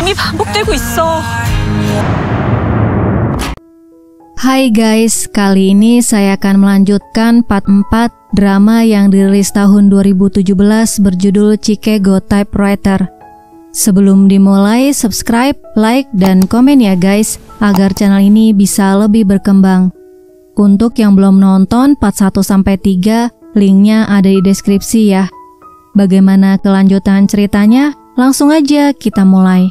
이미 반복되고 있어. Hai guys, kali ini saya akan melanjutkan part 4 drama yang dirilis tahun 2017 berjudul Chicago Typewriter. Sebelum dimulai, subscribe, like, dan komen ya guys, agar channel ini bisa lebih berkembang. Untuk yang belum nonton part 1-3, linknya ada di deskripsi ya. Bagaimana kelanjutan ceritanya? Langsung aja kita mulai.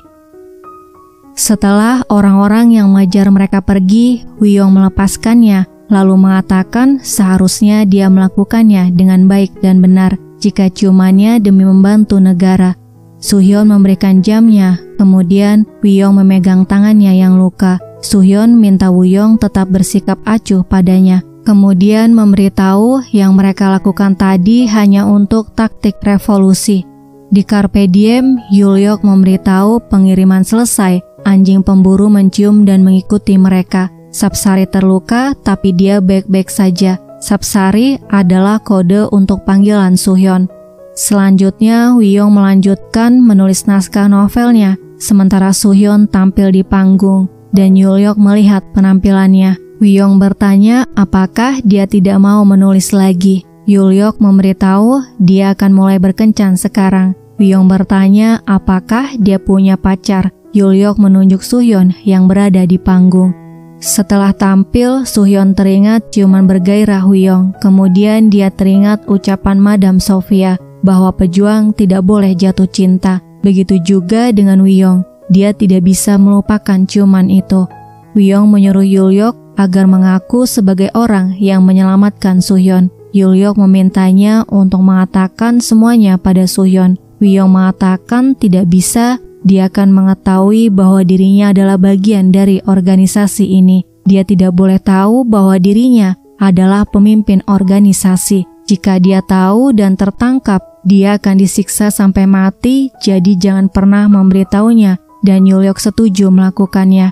Setelah orang-orang yang mengejar mereka pergi, Woo-young melepaskannya, lalu mengatakan seharusnya dia melakukannya dengan baik dan benar jika ciumannya demi membantu negara. Soo-hyun memberikan jamnya, kemudian Woo-young memegang tangannya yang luka. Soo-hyun minta Woo-young tetap bersikap acuh padanya, kemudian memberitahu yang mereka lakukan tadi hanya untuk taktik revolusi. Di Carpe Diem, Yuliok memberitahu pengiriman selesai. Anjing pemburu mencium dan mengikuti mereka. Sapsari terluka, tapi dia baik-baik saja. Sapsari adalah kode untuk panggilan Soo-hyun. Selanjutnya, Woo-young melanjutkan menulis naskah novelnya, sementara Soo-hyun tampil di panggung, dan Yuliok melihat penampilannya. Woo-young bertanya apakah dia tidak mau menulis lagi. Yuliok memberitahu dia akan mulai berkencan sekarang. Woo-young bertanya apakah dia punya pacar. Yuliok menunjuk Soo-hyun yang berada di panggung. Setelah tampil, Soo-hyun teringat ciuman bergairah Woo-young. Kemudian dia teringat ucapan Madam Sophia bahwa pejuang tidak boleh jatuh cinta. Begitu juga dengan Woo-young, dia tidak bisa melupakan ciuman itu. Woo-young menyuruh Yuliok agar mengaku sebagai orang yang menyelamatkan Soo-hyun. Yuliok memintanya untuk mengatakan semuanya pada Soo-hyun. Woo-young mengatakan tidak bisa. Dia akan mengetahui bahwa dirinya adalah bagian dari organisasi ini. Dia tidak boleh tahu bahwa dirinya adalah pemimpin organisasi. Jika dia tahu dan tertangkap, dia akan disiksa sampai mati, jadi jangan pernah memberitahunya. Dan Yuliok setuju melakukannya.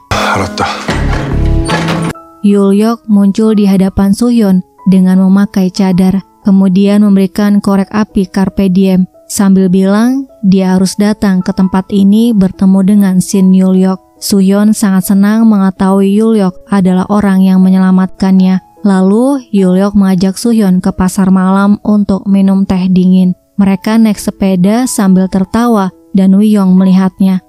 Yuliok muncul di hadapan Soo-hyun dengan memakai cadar, kemudian memberikan korek api Carpe Diem. Sambil bilang, dia harus datang ke tempat ini bertemu dengan Shin Yuliok. Soo-hyun sangat senang mengetahui Yuliok adalah orang yang menyelamatkannya. Lalu, Yuliok mengajak Soo-hyun ke pasar malam untuk minum teh dingin. Mereka naik sepeda sambil tertawa dan Woo-young melihatnya.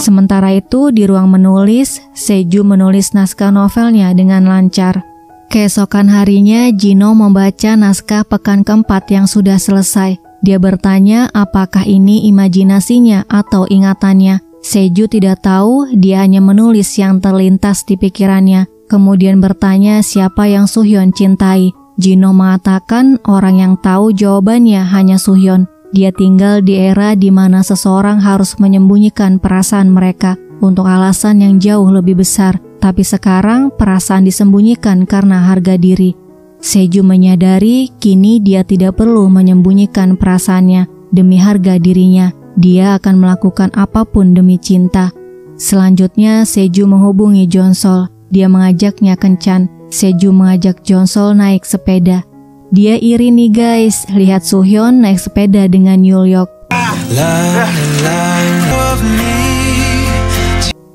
Sementara itu, di ruang menulis, Seju menulis naskah novelnya dengan lancar. Keesokan harinya, Jino membaca naskah pekan keempat yang sudah selesai. Dia bertanya apakah ini imajinasinya atau ingatannya. Seju tidak tahu, dia hanya menulis yang terlintas di pikirannya. Kemudian bertanya siapa yang Soo-hyun cintai. Jino mengatakan orang yang tahu jawabannya hanya Soo-hyun. Dia tinggal di era di mana seseorang harus menyembunyikan perasaan mereka untuk alasan yang jauh lebih besar. Tapi sekarang perasaan disembunyikan karena harga diri. Seju menyadari kini dia tidak perlu menyembunyikan perasaannya demi harga dirinya. Dia akan melakukan apapun demi cinta. Selanjutnya Seju menghubungi Jonsol. Dia mengajaknya kencan. Seju mengajak Jonsol naik sepeda. Dia iri nih guys, lihat Soo-hyun naik sepeda dengan Yuliok.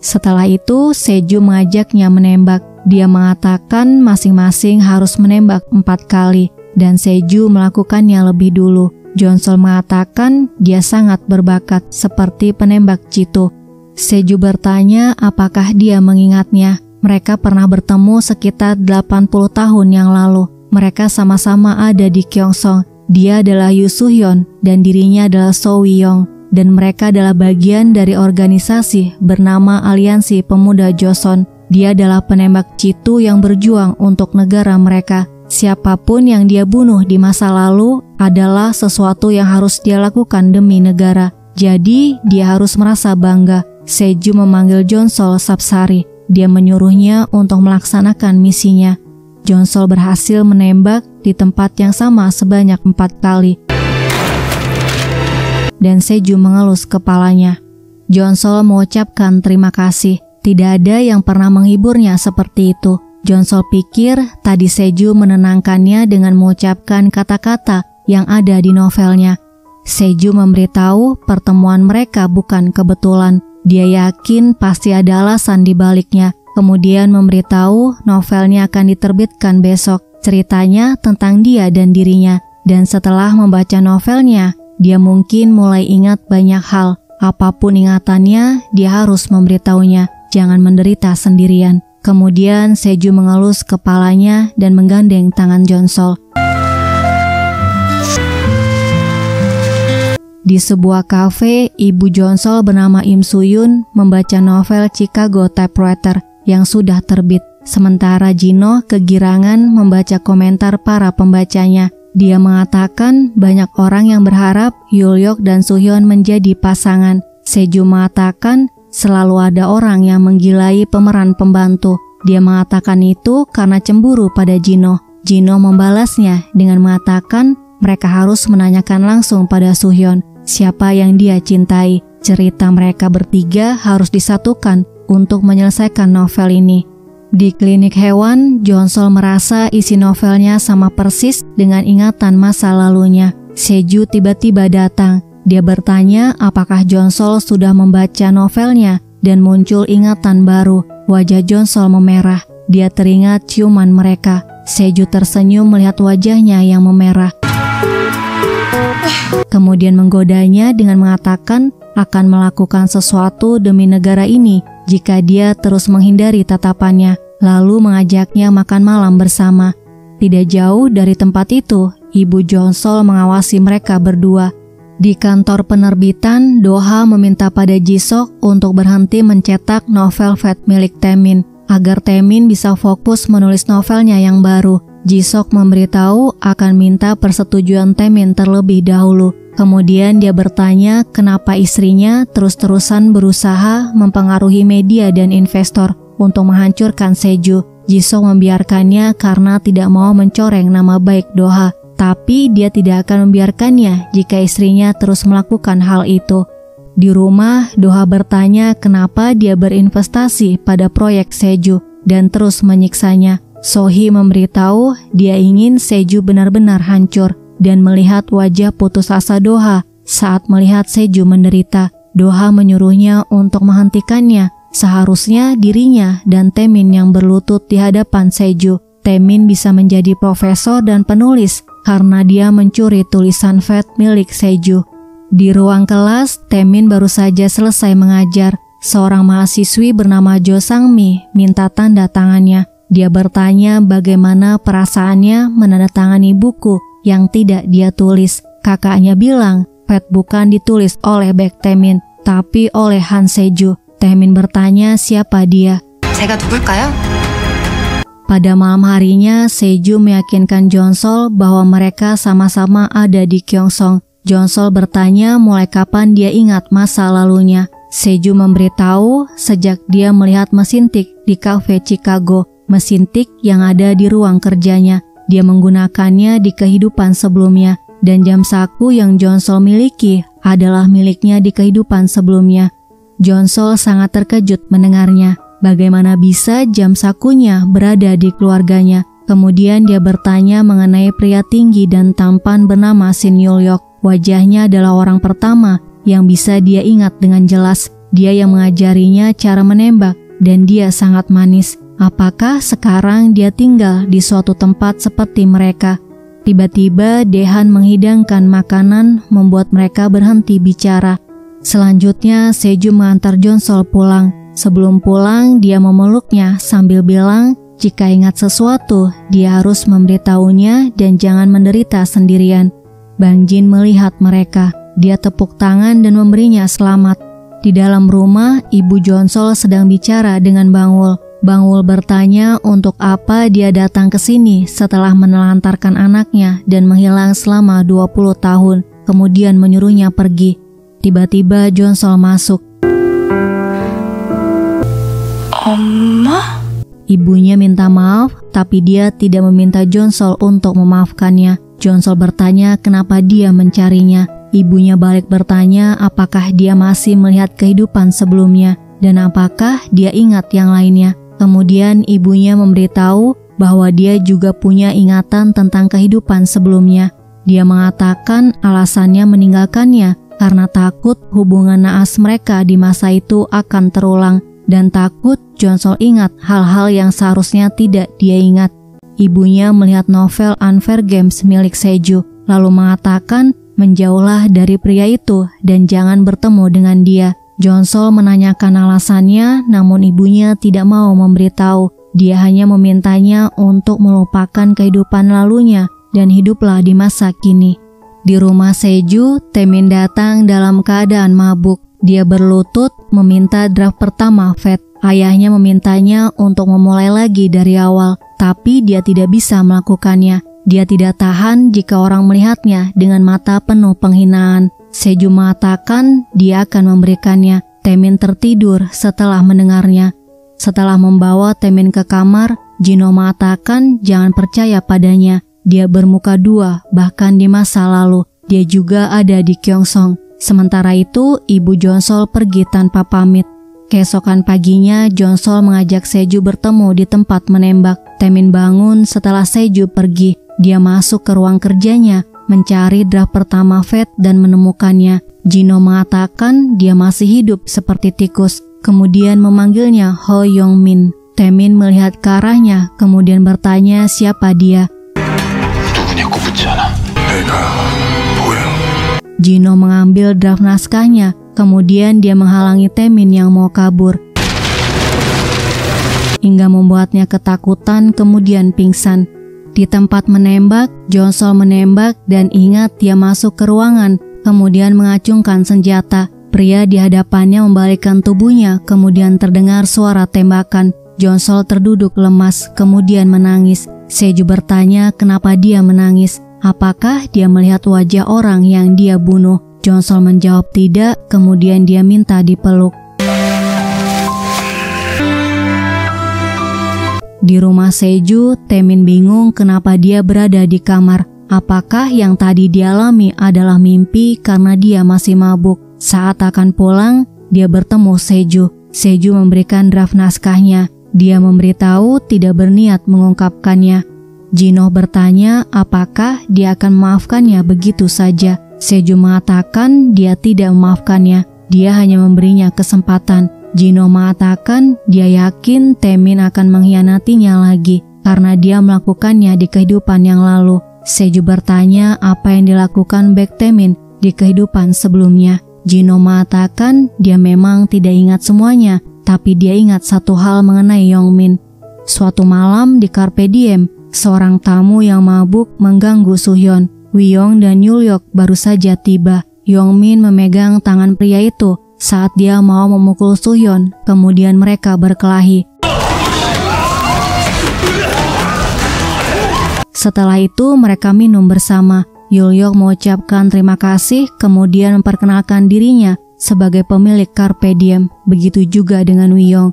Setelah itu, Seju mengajaknya menembak. Dia mengatakan masing-masing harus menembak 4 kali, dan Seju melakukannya lebih dulu. Jonsol mengatakan dia sangat berbakat seperti penembak jitu. Seju bertanya apakah dia mengingatnya. Mereka pernah bertemu sekitar 80 tahun yang lalu. Mereka sama-sama ada di Gyeongsong. Dia adalah Yoo Soo-hyun dan dirinya adalah Soo Wi-young. Dan mereka adalah bagian dari organisasi bernama Aliansi Pemuda Joseon. Dia adalah penembak jitu yang berjuang untuk negara mereka. Siapapun yang dia bunuh di masa lalu adalah sesuatu yang harus dia lakukan demi negara. Jadi, dia harus merasa bangga. Seju memanggil Jonsol Sapsari. Dia menyuruhnya untuk melaksanakan misinya. Jonsol berhasil menembak di tempat yang sama sebanyak 4 kali. Dan Seju mengelus kepalanya. Jonsol mengucapkan terima kasih. Tidak ada yang pernah menghiburnya seperti itu. Jonsol pikir tadi Seju menenangkannya dengan mengucapkan kata-kata yang ada di novelnya. Seju memberitahu pertemuan mereka bukan kebetulan. Dia yakin pasti ada alasan di baliknya. Kemudian memberitahu novelnya akan diterbitkan besok. Ceritanya tentang dia dan dirinya. Dan setelah membaca novelnya, dia mungkin mulai ingat banyak hal. Apapun ingatannya, dia harus memberitahunya. Jangan menderita sendirian. Kemudian Seju mengelus kepalanya dan menggandeng tangan Jonsol. Di sebuah kafe, ibu Jonsol bernama Im Suyun membaca novel Chicago Typewriter yang sudah terbit. Sementara Jino kegirangan membaca komentar para pembacanya. Dia mengatakan banyak orang yang berharap Yulyok dan Suhyun menjadi pasangan. Seju mengatakan selalu ada orang yang menggilai pemeran pembantu. Dia mengatakan itu karena cemburu pada Jino. Jino membalasnya dengan mengatakan mereka harus menanyakan langsung pada Suhyun siapa yang dia cintai. Cerita mereka bertiga harus disatukan untuk menyelesaikan novel ini. Di klinik hewan, Jonsol merasa isi novelnya sama persis dengan ingatan masa lalunya. Seju tiba-tiba datang. Dia bertanya apakah Jonsol sudah membaca novelnya dan muncul ingatan baru. Wajah Jonsol memerah. Dia teringat ciuman mereka. Seju tersenyum melihat wajahnya yang memerah. Kemudian menggodanya dengan mengatakan akan melakukan sesuatu demi negara ini jika dia terus menghindari tatapannya. Lalu mengajaknya makan malam bersama. Tidak jauh dari tempat itu, ibu Jonsol mengawasi mereka berdua. Di kantor penerbitan, Doha meminta pada Jisok untuk berhenti mencetak novel Fate milik Taemin, agar Taemin bisa fokus menulis novelnya yang baru. Jisok memberitahu akan minta persetujuan Taemin terlebih dahulu. Kemudian dia bertanya kenapa istrinya terus-terusan berusaha mempengaruhi media dan investor untuk menghancurkan Seju. Jisok membiarkannya karena tidak mau mencoreng nama baik Doha. Tapi dia tidak akan membiarkannya jika istrinya terus melakukan hal itu. Di rumah, Doha bertanya kenapa dia berinvestasi pada proyek Seju dan terus menyiksanya. Sohee memberitahu dia ingin Seju benar-benar hancur dan melihat wajah putus asa Doha saat melihat Seju menderita. Doha menyuruhnya untuk menghentikannya. Seharusnya dirinya dan Taemin yang berlutut di hadapan Seju. Taemin bisa menjadi profesor dan penulis karena dia mencuri tulisan Fate milik Seju. Di ruang kelas, Taemin baru saja selesai mengajar. Seorang mahasiswi bernama Jo Sang-mi minta tanda tangannya. Dia bertanya bagaimana perasaannya menandatangani buku yang tidak dia tulis. Kakaknya bilang, Fate bukan ditulis oleh Baek Taemin, tapi oleh Han Seju. Taemin bertanya siapa dia. 제가 누굴까요? Pada malam harinya, Seju meyakinkan Jonsol bahwa mereka sama-sama ada di Gyeongsong. Jonsol bertanya mulai kapan dia ingat masa lalunya. Seju memberitahu sejak dia melihat mesin tik di kafe Chicago, mesin tik yang ada di ruang kerjanya. Dia menggunakannya di kehidupan sebelumnya, dan jam saku yang Jonsol miliki adalah miliknya di kehidupan sebelumnya. Jonsol sangat terkejut mendengarnya. Bagaimana bisa jam sakunya berada di keluarganya? Kemudian dia bertanya mengenai pria tinggi dan tampan bernama Shin Yulyok. Wajahnya adalah orang pertama yang bisa dia ingat dengan jelas. Dia yang mengajarinya cara menembak dan dia sangat manis. Apakah sekarang dia tinggal di suatu tempat seperti mereka? Tiba-tiba Dehan menghidangkan makanan membuat mereka berhenti bicara. Selanjutnya Seju mengantar Jonsol pulang. Sebelum pulang, dia memeluknya sambil bilang jika ingat sesuatu, dia harus memberitahunya dan jangan menderita sendirian. Bang Jin melihat mereka. Dia tepuk tangan dan memberinya selamat. Di dalam rumah, ibu Jonsol sedang bicara dengan Bang Wul. Bang Wul bertanya untuk apa dia datang ke sini setelah menelantarkan anaknya dan menghilang selama 20 tahun, kemudian menyuruhnya pergi. Tiba-tiba Jonsol masuk. 엄마? Ibunya minta maaf, tapi dia tidak meminta Jonsol untuk memaafkannya. Jonsol bertanya kenapa dia mencarinya. Ibunya balik bertanya apakah dia masih melihat kehidupan sebelumnya dan apakah dia ingat yang lainnya. Kemudian ibunya memberitahu bahwa dia juga punya ingatan tentang kehidupan sebelumnya. Dia mengatakan alasannya meninggalkannya karena takut hubungan naas mereka di masa itu akan terulang dan takut Jonsol ingat hal-hal yang seharusnya tidak dia ingat. Ibunya melihat novel Unfair Games milik Seju, lalu mengatakan menjauhlah dari pria itu dan jangan bertemu dengan dia. Jonsol menanyakan alasannya, namun ibunya tidak mau memberitahu. Dia hanya memintanya untuk melupakan kehidupan lalunya dan hiduplah di masa kini. Di rumah Seju, Taemin datang dalam keadaan mabuk. Dia berlutut meminta draft pertama Fate. Ayahnya memintanya untuk memulai lagi dari awal, tapi dia tidak bisa melakukannya. Dia tidak tahan jika orang melihatnya dengan mata penuh penghinaan. Seju mengatakan dia akan memberikannya. Taemin tertidur setelah mendengarnya. Setelah membawa Taemin ke kamar, Jino mengatakan jangan percaya padanya. Dia bermuka dua, bahkan di masa lalu. Dia juga ada di Gyeongsong. Sementara itu, ibu Jonsol pergi tanpa pamit. Keesokan paginya, Jonsol mengajak Seju bertemu di tempat menembak. Taemin bangun setelah Seju pergi. Dia masuk ke ruang kerjanya, mencari draft pertama Fate dan menemukannya. Jino mengatakan dia masih hidup seperti tikus, kemudian memanggilnya Ho Yong-min. Taemin melihat ke arahnya, kemudian bertanya siapa dia. Jino mengambil draft naskahnya, kemudian dia menghalangi Taemin yang mau kabur, hingga membuatnya ketakutan kemudian pingsan. Di tempat menembak, Jonsol menembak dan ingat dia masuk ke ruangan, kemudian mengacungkan senjata. Pria di hadapannya membalikkan tubuhnya, kemudian terdengar suara tembakan. Jonsol terduduk lemas, kemudian menangis. Seju bertanya kenapa dia menangis. Apakah dia melihat wajah orang yang dia bunuh? Jonsol menjawab tidak, kemudian dia minta dipeluk. Di rumah Seju, Taemin bingung kenapa dia berada di kamar. Apakah yang tadi dialami adalah mimpi karena dia masih mabuk? Saat akan pulang, dia bertemu Seju. Seju memberikan draft naskahnya. Dia memberitahu tidak berniat mengungkapkannya. Jino bertanya apakah dia akan memaafkannya begitu saja. Seju mengatakan dia tidak memaafkannya. Dia hanya memberinya kesempatan. Jino mengatakan dia yakin Taemin akan mengkhianatinya lagi karena dia melakukannya di kehidupan yang lalu. Seju bertanya apa yang dilakukan Baek Taemin di kehidupan sebelumnya. Jino mengatakan dia memang tidak ingat semuanya, tapi dia ingat satu hal mengenai Yongmin. Suatu malam di Carpe Diem, seorang tamu yang mabuk mengganggu Suhyun. Wiyong dan Yulyok baru saja tiba. Yongmin memegang tangan pria itu saat dia mau memukul Suhyun, kemudian mereka berkelahi. Setelah itu mereka minum bersama. Yulyok mengucapkan terima kasih, kemudian memperkenalkan dirinya sebagai pemilik Carpe Diem. Begitu juga dengan Wiyong.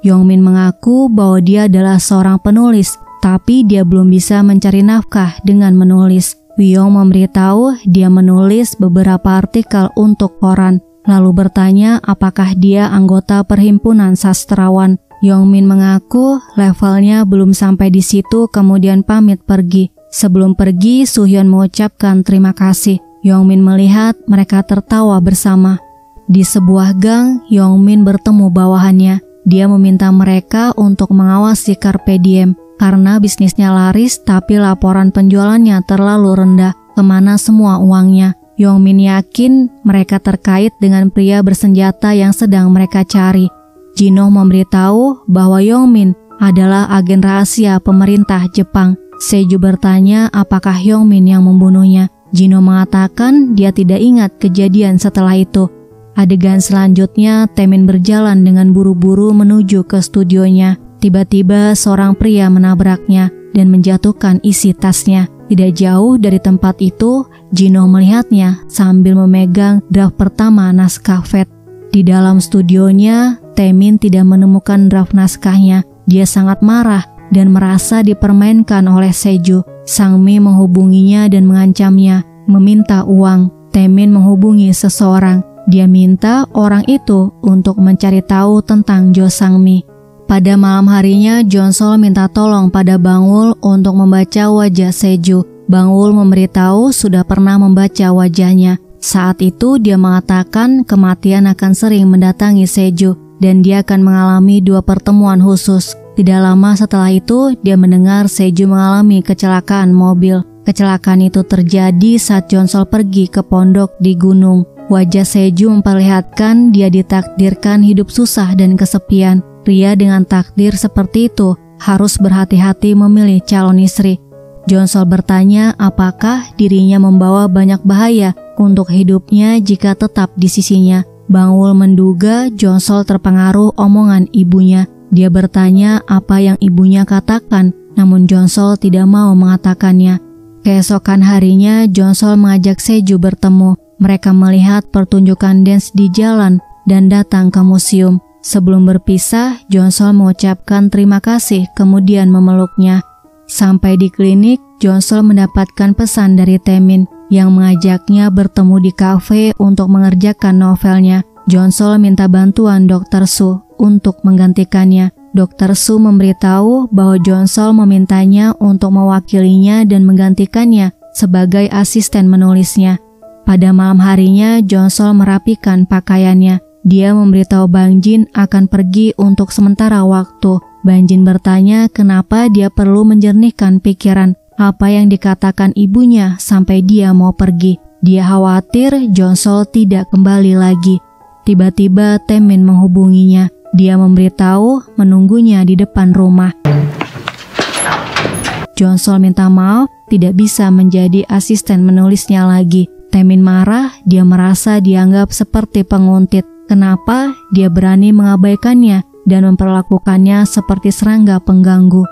Yongmin mengaku bahwa dia adalah seorang penulis, tapi dia belum bisa mencari nafkah dengan menulis. Wiyong memberitahu dia menulis beberapa artikel untuk koran, lalu bertanya apakah dia anggota perhimpunan sastrawan. Yongmin mengaku levelnya belum sampai di situ, kemudian pamit pergi. Sebelum pergi, Suhyun mengucapkan terima kasih. Yongmin melihat mereka tertawa bersama. Di sebuah gang, Yongmin bertemu bawahannya. Dia meminta mereka untuk mengawasi Carpe Diem karena bisnisnya laris tapi laporan penjualannya terlalu rendah. Kemana semua uangnya? Yongmin yakin mereka terkait dengan pria bersenjata yang sedang mereka cari. Jino memberitahu bahwa Yongmin adalah agen rahasia pemerintah Jepang. Seju bertanya apakah Yongmin yang membunuhnya. Jino mengatakan dia tidak ingat kejadian setelah itu. Adegan selanjutnya, Taemin berjalan dengan buru-buru menuju ke studionya. Tiba-tiba seorang pria menabraknya dan menjatuhkan isi tasnya. Tidak jauh dari tempat itu, Jino melihatnya sambil memegang draft pertama naskah Fate. Di dalam studionya, Taemin tidak menemukan draft naskahnya. Dia sangat marah dan merasa dipermainkan oleh Seju. Sangmi menghubunginya dan mengancamnya, meminta uang. Taemin menghubungi seseorang. Dia minta orang itu untuk mencari tahu tentang Jo Sangmi. Pada malam harinya, Jonsol minta tolong pada Bangul untuk membaca wajah Seju. Bangul memberitahu sudah pernah membaca wajahnya. Saat itu dia mengatakan kematian akan sering mendatangi Seju dan dia akan mengalami 2 pertemuan khusus. Tidak lama setelah itu, dia mendengar Seju mengalami kecelakaan mobil. Kecelakaan itu terjadi saat Jonsol pergi ke pondok di gunung. Wajah Seju memperlihatkan dia ditakdirkan hidup susah dan kesepian. Pria dengan takdir seperti itu harus berhati-hati memilih calon istri. Jonsol bertanya apakah dirinya membawa banyak bahaya untuk hidupnya jika tetap di sisinya. Bangul menduga Jonsol terpengaruh omongan ibunya. Dia bertanya apa yang ibunya katakan, namun Jonsol tidak mau mengatakannya. Keesokan harinya, Jonsol mengajak Seju bertemu. Mereka melihat pertunjukan dance di jalan dan datang ke museum. Sebelum berpisah, Jonsol mengucapkan terima kasih kemudian memeluknya. Sampai di klinik, Jonsol mendapatkan pesan dari Taemin yang mengajaknya bertemu di kafe untuk mengerjakan novelnya. Jonsol minta bantuan Dr. Su untuk menggantikannya. Dr. Su memberitahu bahwa Jonsol memintanya untuk mewakilinya dan menggantikannya sebagai asisten menulisnya. Pada malam harinya, Jonsol merapikan pakaiannya. Dia memberitahu Bang Jin akan pergi untuk sementara waktu. Bang Jin bertanya kenapa dia perlu menjernihkan pikiran apa yang dikatakan ibunya sampai dia mau pergi. Dia khawatir Jonsol tidak kembali lagi. Tiba-tiba Taemin menghubunginya. Dia memberitahu menunggunya di depan rumah. Jonsol minta maaf tidak bisa menjadi asisten menulisnya lagi. Taemin marah, dia merasa dianggap seperti penguntit. Kenapa dia berani mengabaikannya dan memperlakukannya seperti serangga pengganggu?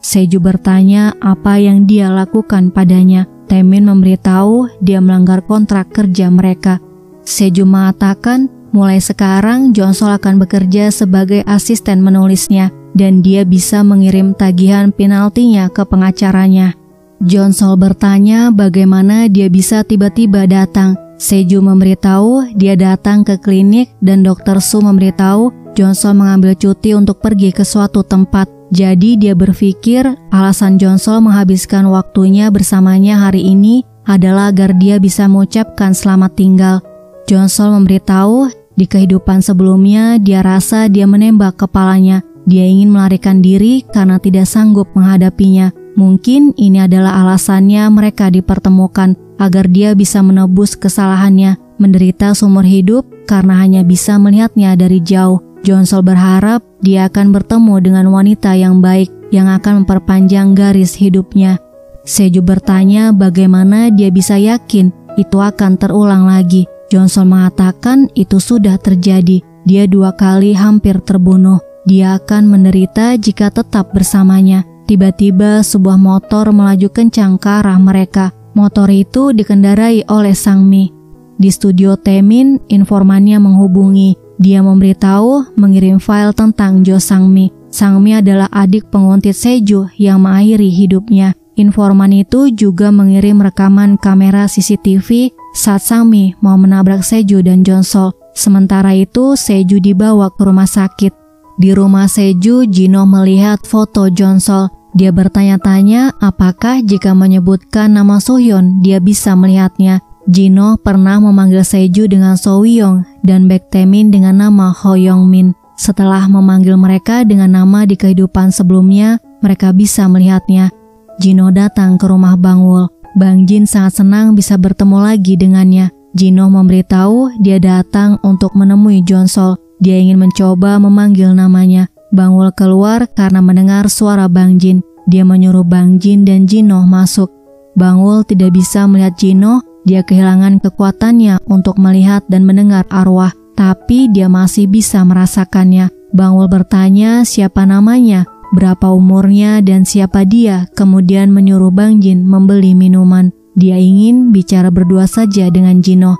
Seju bertanya apa yang dia lakukan padanya. Taemin memberitahu dia melanggar kontrak kerja mereka. Seju mengatakan mulai sekarang Jonsol akan bekerja sebagai asisten menulisnya dan dia bisa mengirim tagihan penaltinya ke pengacaranya. Jonsol bertanya bagaimana dia bisa tiba-tiba datang. Seju memberitahu dia datang ke klinik dan Dr. Su memberitahu Jonsol mengambil cuti untuk pergi ke suatu tempat. Jadi dia berpikir alasan Jonsol menghabiskan waktunya bersamanya hari ini adalah agar dia bisa mengucapkan selamat tinggal. Jonsol memberitahu di kehidupan sebelumnya dia rasa dia menembak kepalanya. Dia ingin melarikan diri karena tidak sanggup menghadapinya. Mungkin ini adalah alasannya mereka dipertemukan, agar dia bisa menebus kesalahannya, menderita seumur hidup karena hanya bisa melihatnya dari jauh. Jonsol berharap dia akan bertemu dengan wanita yang baik yang akan memperpanjang garis hidupnya. Seju bertanya bagaimana dia bisa yakin itu akan terulang lagi. Jonsol mengatakan itu sudah terjadi. Dia 2 kali hampir terbunuh. Dia akan menderita jika tetap bersamanya. Tiba-tiba sebuah motor melaju kencang ke arah mereka. Motor itu dikendarai oleh Sangmi. Di studio Taemin, informannya menghubungi. Dia memberitahu mengirim file tentang Jo Sangmi. Sangmi adalah adik penguntit Seju yang mengakhiri hidupnya. Informan itu juga mengirim rekaman kamera CCTV saat Sangmi mau menabrak Seju dan Jonsol. Sementara itu, Seju dibawa ke rumah sakit. Di rumah Seju, Jino melihat foto Jonsol. Dia bertanya-tanya apakah jika menyebutkan nama Sohyeon dia bisa melihatnya. Jino pernah memanggil Seju dengan Sohyeon dan Baek Taemin dengan nama Ho Young Min. Setelah memanggil mereka dengan nama di kehidupan sebelumnya, mereka bisa melihatnya. Jino datang ke rumah Bangul. Bang Jin sangat senang bisa bertemu lagi dengannya. Jino memberitahu dia datang untuk menemui Jonsol. Dia ingin mencoba memanggil namanya. Bangul keluar karena mendengar suara Bang Jin. Dia menyuruh Bang Jin dan Jino masuk. Bangul tidak bisa melihat Jino. Dia kehilangan kekuatannya untuk melihat dan mendengar arwah, tapi dia masih bisa merasakannya. Bangul bertanya siapa namanya, berapa umurnya, dan siapa dia, kemudian menyuruh Bang Jin membeli minuman. Dia ingin bicara berdua saja dengan Jino.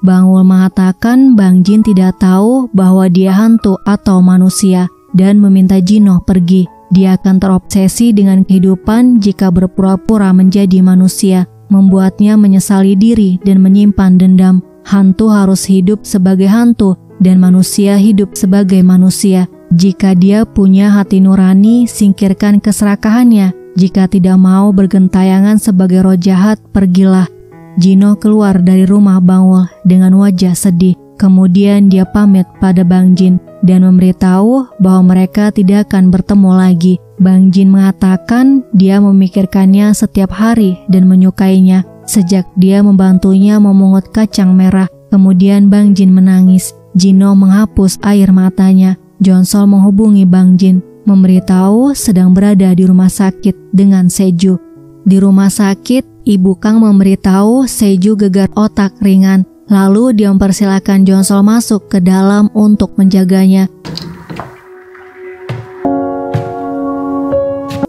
Bangul mengatakan Bang Jin tidak tahu bahwa dia hantu atau manusia dan meminta Jino pergi. Dia akan terobsesi dengan kehidupan jika berpura-pura menjadi manusia, membuatnya menyesali diri dan menyimpan dendam. Hantu harus hidup sebagai hantu dan manusia hidup sebagai manusia. Jika dia punya hati nurani, singkirkan keserakahannya. Jika tidak mau bergentayangan sebagai roh jahat, pergilah. Gino keluar dari rumah Bangul dengan wajah sedih. Kemudian dia pamit pada Bang Jin dan memberitahu bahwa mereka tidak akan bertemu lagi. Bang Jin mengatakan dia memikirkannya setiap hari dan menyukainya sejak dia membantunya memungut kacang merah. Kemudian Bang Jin menangis. Gino menghapus air matanya. Jonsol menghubungi Bang Jin, memberitahu sedang berada di rumah sakit dengan Seju. Di rumah sakit, Ibu Kang memberitahu Seju gegar otak ringan. Lalu dia mempersilahkan Jonsol masuk ke dalam untuk menjaganya.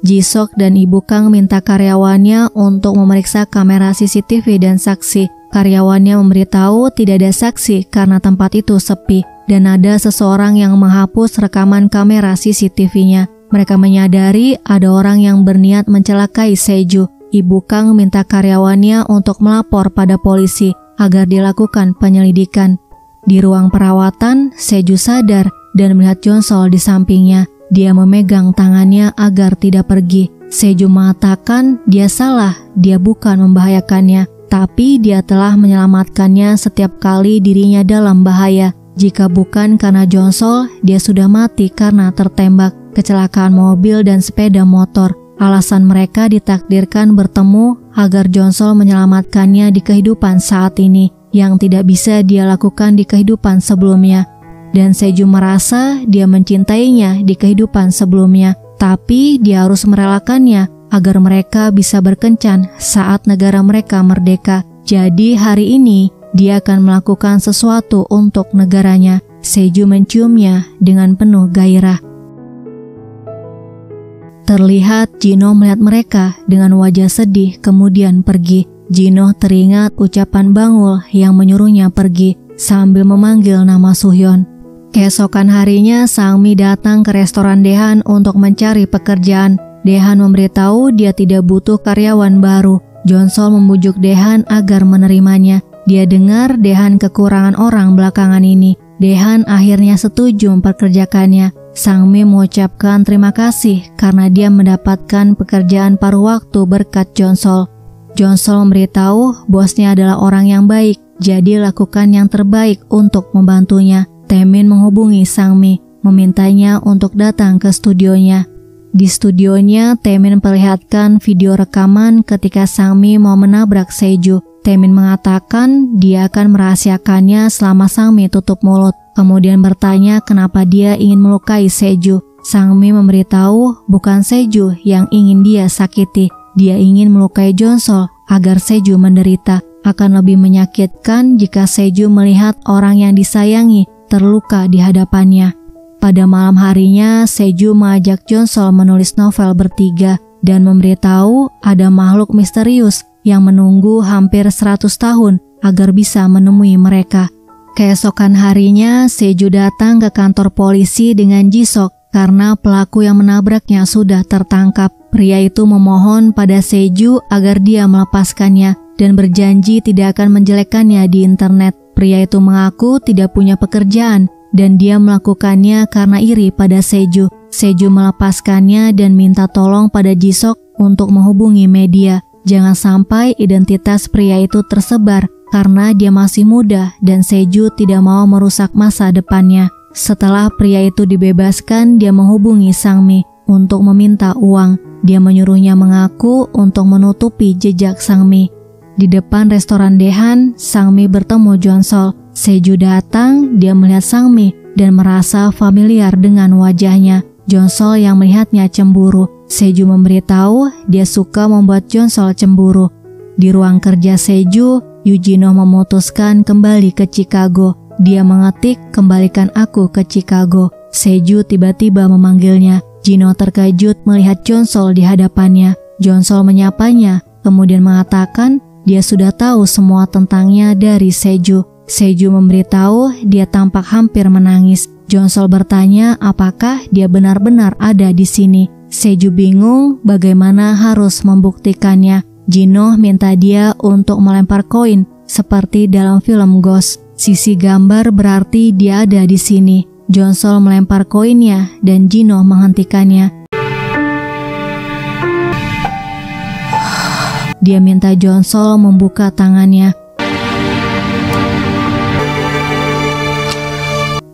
Jisok dan Ibu Kang minta karyawannya untuk memeriksa kamera CCTV dan saksi. Karyawannya memberitahu tidak ada saksi karena tempat itu sepi dan ada seseorang yang menghapus rekaman kamera CCTV-nya. Mereka menyadari ada orang yang berniat mencelakai Seju. Ibu Kang minta karyawannya untuk melapor pada polisi agar dilakukan penyelidikan. Di ruang perawatan, Seju sadar dan melihat Jonsol di sampingnya. Dia memegang tangannya agar tidak pergi. Seju mengatakan dia salah, dia bukan membahayakannya, tapi dia telah menyelamatkannya setiap kali dirinya dalam bahaya. Jika bukan karena Jonsol, dia sudah mati karena tertembak, kecelakaan mobil dan sepeda motor. Alasan mereka ditakdirkan bertemu agar Jonsol menyelamatkannya di kehidupan saat ini yang tidak bisa dia lakukan di kehidupan sebelumnya. Dan Seju merasa dia mencintainya di kehidupan sebelumnya, tapi dia harus merelakannya agar mereka bisa berkencan saat negara mereka merdeka. Jadi hari ini dia akan melakukan sesuatu untuk negaranya. Seju menciumnya dengan penuh gairah. Terlihat Gino melihat mereka dengan wajah sedih kemudian pergi. Gino teringat ucapan Bangul yang menyuruhnya pergi sambil memanggil nama Suhyon. Keesokan harinya Sangmi datang ke restoran Dehan untuk mencari pekerjaan. Dehan memberitahu dia tidak butuh karyawan baru. Jonsol membujuk Dehan agar menerimanya. Dia dengar Dehan kekurangan orang belakangan ini. Dehan akhirnya setuju memperkerjakannya. Sangmi mengucapkan terima kasih karena dia mendapatkan pekerjaan paruh waktu berkat Jonsol. Jonsol memberitahu bosnya adalah orang yang baik, jadi lakukan yang terbaik untuk membantunya. Taemin menghubungi Sangmi, memintanya untuk datang ke studionya. Di studionya, Taemin memperlihatkan video rekaman ketika Sangmi mau menabrak Seju. Taemin mengatakan dia akan merahasiakannya selama Sangmi tutup mulut. Kemudian bertanya kenapa dia ingin melukai Seju. Sangmi memberitahu bukan Seju yang ingin dia sakiti. Dia ingin melukai Jonsol agar Seju menderita. Akan lebih menyakitkan jika Seju melihat orang yang disayangi terluka di hadapannya. Pada malam harinya, Seju mengajak Jonsol menulis novel bertiga dan memberitahu ada makhluk misterius yang menunggu hampir 100 tahun agar bisa menemui mereka. Keesokan harinya, Seju datang ke kantor polisi dengan Jisok karena pelaku yang menabraknya sudah tertangkap. Pria itu memohon pada Seju agar dia melepaskannya dan berjanji tidak akan menjelekkannya di internet. Pria itu mengaku tidak punya pekerjaan dan dia melakukannya karena iri pada Seju. Seju melepaskannya dan minta tolong pada Jisok untuk menghubungi media. Jangan sampai identitas pria itu tersebar karena dia masih muda dan Seju tidak mau merusak masa depannya. Setelah pria itu dibebaskan, dia menghubungi Sangmi untuk meminta uang. Dia menyuruhnya mengaku untuk menutupi jejak Sangmi. Di depan restoran Dehan, Sangmi bertemu Jonsol. Seju datang, dia melihat Sangmi dan merasa familiar dengan wajahnya. Jonsol yang melihatnya cemburu. Seju memberitahu dia suka membuat Jonsol cemburu. Di ruang kerja Seju, Yujino memutuskan kembali ke Chicago. Dia mengetik, "Kembalikan aku ke Chicago." Seju tiba-tiba memanggilnya. Jino terkejut melihat Jonsol di hadapannya. Jonsol menyapanya, kemudian mengatakan dia sudah tahu semua tentangnya dari Seju. Seju memberitahu dia tampak hampir menangis. Jonsol bertanya apakah dia benar-benar ada di sini. Seju bingung bagaimana harus membuktikannya. Jino minta dia untuk melempar koin seperti dalam film Ghost. Sisi gambar berarti dia ada di sini. Jonsol melempar koinnya dan Jino menghentikannya. Dia minta Jonsol membuka tangannya.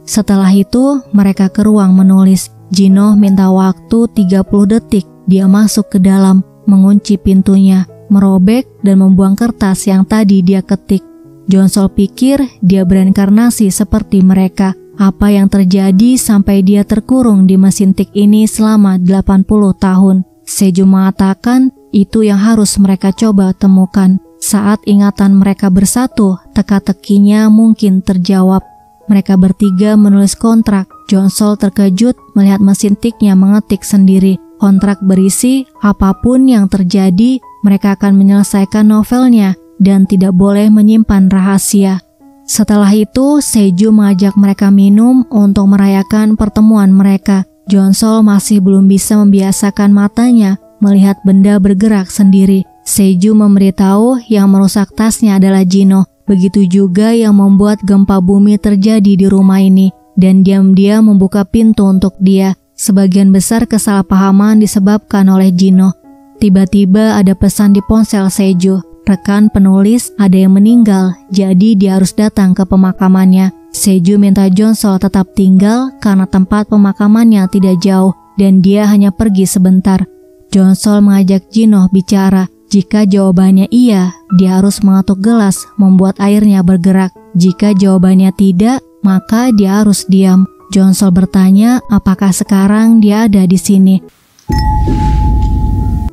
Setelah itu, mereka ke ruang menulis. Jino minta waktu 30 detik. Dia masuk ke dalam, mengunci pintunya, merobek dan membuang kertas yang tadi dia ketik. Jonsol pikir dia berinkarnasi seperti mereka. Apa yang terjadi sampai dia terkurung di mesin tik ini selama 80 tahun? Seju mengatakan itu yang harus mereka coba temukan. Saat ingatan mereka bersatu, teka-tekinya mungkin terjawab. Mereka bertiga menulis kontrak. Jonsol terkejut melihat mesin tiknya mengetik sendiri. Kontrak berisi, apapun yang terjadi, mereka akan menyelesaikan novelnya dan tidak boleh menyimpan rahasia. Setelah itu, Seju mengajak mereka minum untuk merayakan pertemuan mereka. Jonsol masih belum bisa membiasakan matanya melihat benda bergerak sendiri. Seju memberitahu yang merusak tasnya adalah Jino. Begitu juga yang membuat gempa bumi terjadi di rumah ini, dan diam-diam membuka pintu untuk dia. Sebagian besar kesalahpahaman disebabkan oleh Jino. Tiba-tiba ada pesan di ponsel Seju. Rekan penulis ada yang meninggal, jadi dia harus datang ke pemakamannya. Seju minta Jonsol tetap tinggal karena tempat pemakamannya tidak jauh dan dia hanya pergi sebentar. Jonsol mengajak Jino bicara. Jika jawabannya iya, dia harus mengatuk gelas membuat airnya bergerak. Jika jawabannya tidak, maka dia harus diam. Jonsol bertanya apakah sekarang dia ada di sini.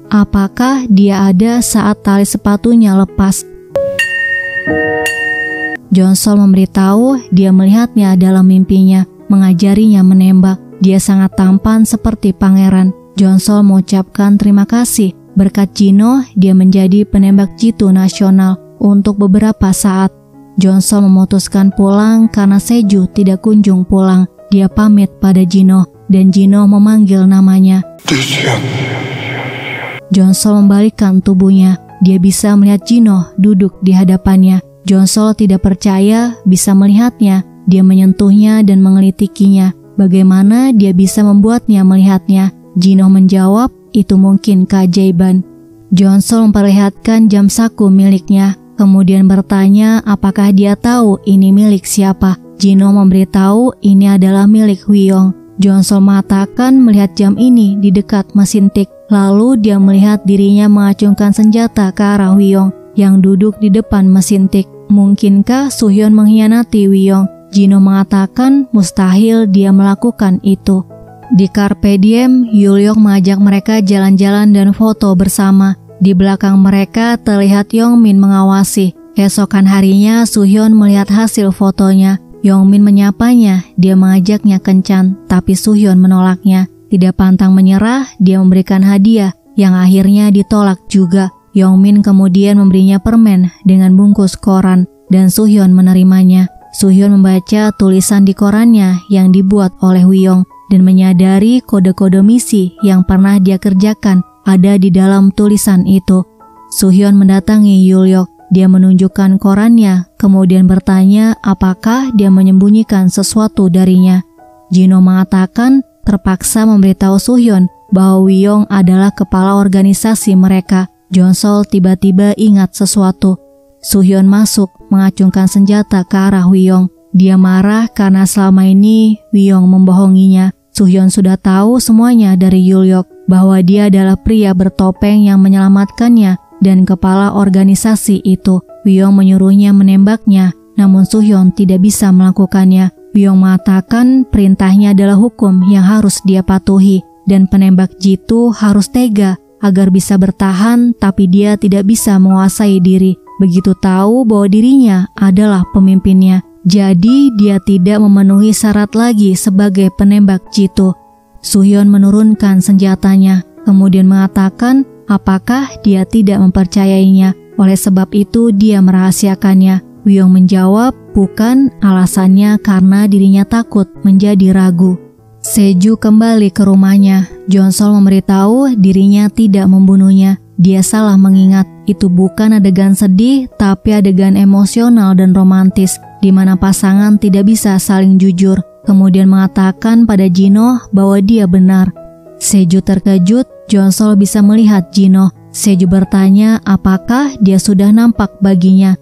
Apakah dia ada saat tali sepatunya lepas? Jonsol memberitahu dia melihatnya dalam mimpinya, mengajarinya menembak. Dia sangat tampan seperti pangeran. Jonsol mengucapkan terima kasih. Berkat Jino, dia menjadi penembak jitu nasional untuk beberapa saat. Jonsol memutuskan pulang karena Seju tidak kunjung pulang. Dia pamit pada Jino dan Jino memanggil namanya. Jonsol membalikkan tubuhnya. Dia bisa melihat Jino duduk di hadapannya. Jonsol tidak percaya bisa melihatnya. Dia menyentuhnya dan mengelitikinya. Bagaimana dia bisa membuatnya melihatnya? Jino menjawab, itu mungkin keajaiban. Jonsol memperlihatkan jam saku miliknya, kemudian bertanya apakah dia tahu ini milik siapa. Jino memberitahu ini adalah milik Wiyong. Jonsol mengatakan melihat jam ini di dekat mesin tik. Lalu dia melihat dirinya mengacungkan senjata ke arah Wiyong yang duduk di depan mesin tik. Mungkinkah Suhyun mengkhianati Wiyong? Jino mengatakan mustahil dia melakukan itu. Di Carpe Diem, Yulyok mengajak mereka jalan-jalan dan foto bersama. Di belakang mereka terlihat Yongmin mengawasi. Keesokan harinya, Suhyun melihat hasil fotonya. Yongmin menyapanya, dia mengajaknya kencan, tapi Suhyun menolaknya. Tidak pantang menyerah, dia memberikan hadiah, yang akhirnya ditolak juga. Yongmin kemudian memberinya permen dengan bungkus koran, dan Suhyun menerimanya. Suhyun membaca tulisan di korannya yang dibuat oleh Wiyong, dan menyadari kode-kode misi yang pernah dia kerjakan ada di dalam tulisan itu. Suhyun mendatangi Yulyok. Dia menunjukkan korannya, kemudian bertanya apakah dia menyembunyikan sesuatu darinya. Jino mengatakan terpaksa memberitahu Suhyun bahwa Wiyong adalah kepala organisasi mereka. Jonsol tiba-tiba ingat sesuatu. Suhyun masuk, mengacungkan senjata ke arah Wiyong. Dia marah karena selama ini Wiyong membohonginya. Suhyun sudah tahu semuanya dari Yulyok, bahwa dia adalah pria bertopeng yang menyelamatkannya dan kepala organisasi itu. Wiyong menyuruhnya menembaknya, namun Suhyun tidak bisa melakukannya. Wiyong mengatakan perintahnya adalah hukum yang harus dia patuhi, dan penembak jitu harus tega agar bisa bertahan, tapi dia tidak bisa menguasai diri. Begitu tahu bahwa dirinya adalah pemimpinnya. Jadi dia tidak memenuhi syarat lagi sebagai penembak jitu. Suhyun menurunkan senjatanya, kemudian mengatakan apakah dia tidak mempercayainya. Oleh sebab itu dia merahasiakannya. Wiyong menjawab bukan, alasannya karena dirinya takut menjadi ragu. Seju kembali ke rumahnya. Jonsol memberitahu dirinya tidak membunuhnya. Dia salah mengingat, itu bukan adegan sedih tapi adegan emosional dan romantis. di mana pasangan tidak bisa saling jujur, kemudian mengatakan pada Jino bahwa dia benar. Seju terkejut, Jonsol bisa melihat Jino. Seju bertanya apakah dia sudah nampak baginya.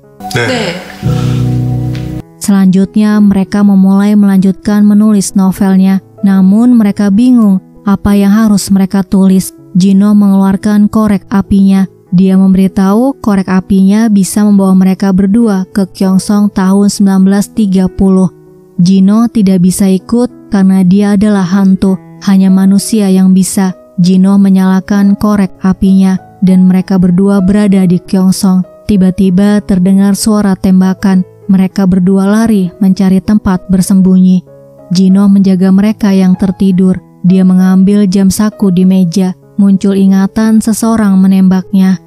Selanjutnya mereka memulai melanjutkan menulis novelnya, namun mereka bingung apa yang harus mereka tulis. Jino mengeluarkan korek apinya. Dia memberitahu korek apinya bisa membawa mereka berdua ke Kyongsong tahun 1930. Jino tidak bisa ikut karena dia adalah hantu, hanya manusia yang bisa. Jino menyalakan korek apinya dan mereka berdua berada di Kyongsong. Tiba-tiba terdengar suara tembakan. Mereka berdua lari mencari tempat bersembunyi. Jino menjaga mereka yang tertidur. Dia mengambil jam saku di meja. Muncul ingatan seseorang menembaknya.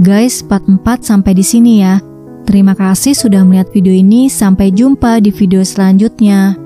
Guys, part 4 sampai di sini ya. Terima kasih sudah melihat video ini. Sampai jumpa di video selanjutnya.